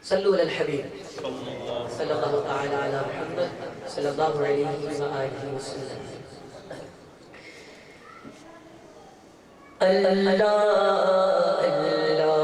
صلوا علی الحبیب صلی اللہ تعالی علی محمد صلی اللہ علیہ وآلہ وسلم۔ اللہ اللہ اللہ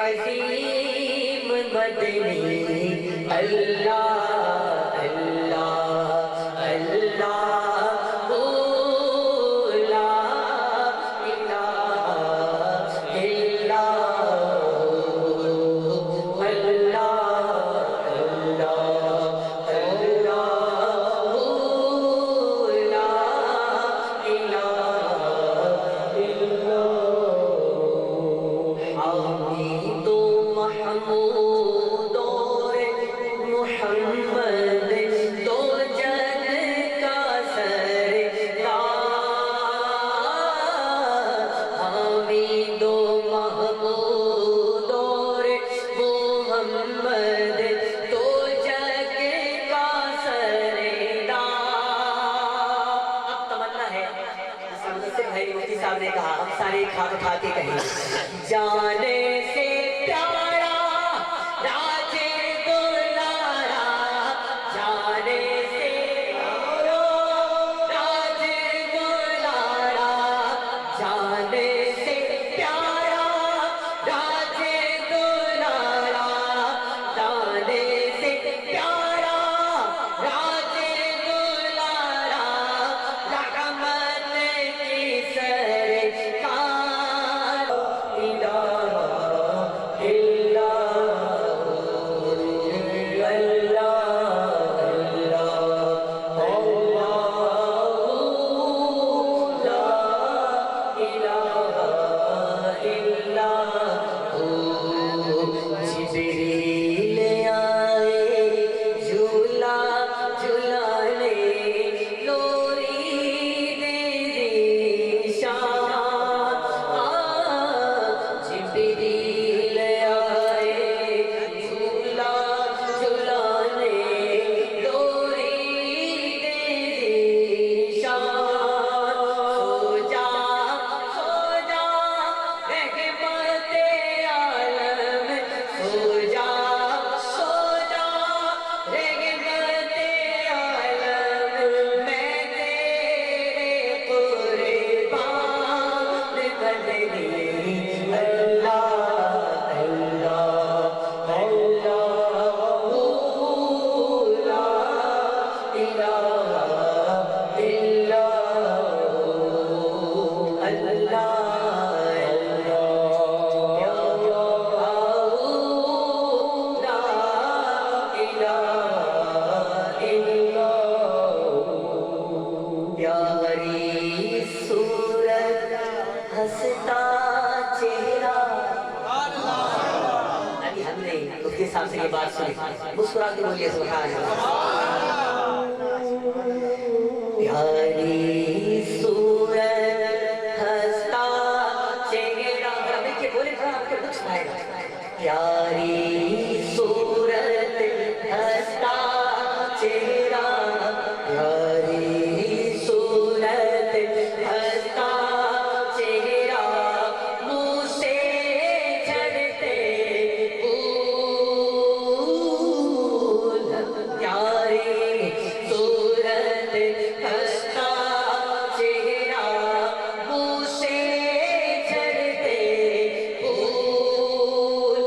عظیم مدنی اللہ اللہ اللہ لا الہ الا اللہ اللہ لا الہ الا حمید و محمود اور محمد تو جگ کا سردار، حمید و محمود اور محمد تو جگ کا سردار۔ اب تمنا ہے، مدثر بھائی مفتی صاحب نے کہا، ہم سارے کھا کھا کے کہیں، جانے سے پیارا راجے دلارا، جانے سے پیارا راجے دلارا، جانے سے پیارا راجے دلارا، جانے سے پیارا راجے دلارا، رحمت کی سرکار، الہ الا جبریل آئے جھولا جھلانے، لوری دے ذیشان، جبریل آئے جھولا جھلانے، لوری دے ذیشان، سو جا رحمت عالم، سو جا رحمت عالم، میں تیرے قربان بدنی، اللہ اللہ اللہ لا الہ الا پیاری صورت ہنستا چہرہ، ابھی ہم نے مفتی صاحب سے یہ بات سنی، مسکرا کے بولیے سبحان اللہ۔ پیاری صورت ہنستا چہرہ، ذرا مل کے بولے، تھوڑا آپ کے کچھ آئے گا، پیاری صورت ہنستا چہرہ، پیاری صورت ہنستا چہرہ، منہ سے جھڑتے پھول، پیاری صورت ہنستا چہرہ، منہ سے جھڑتے پھول،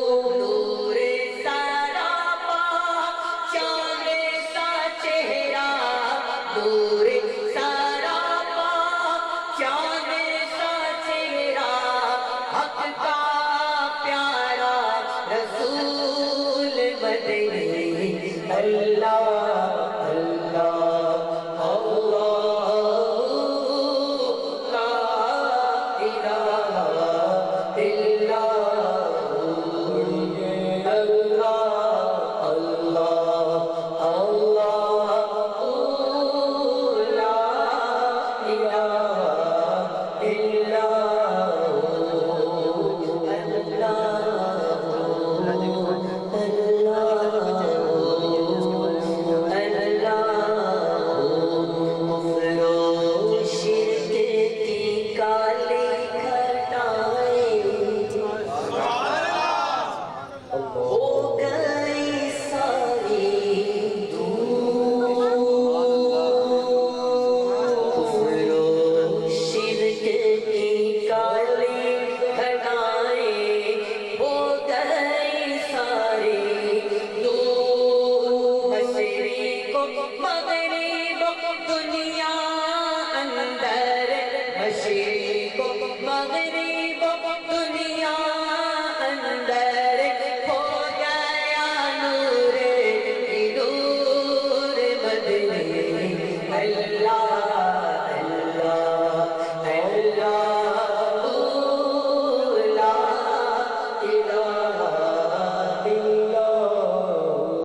مغرب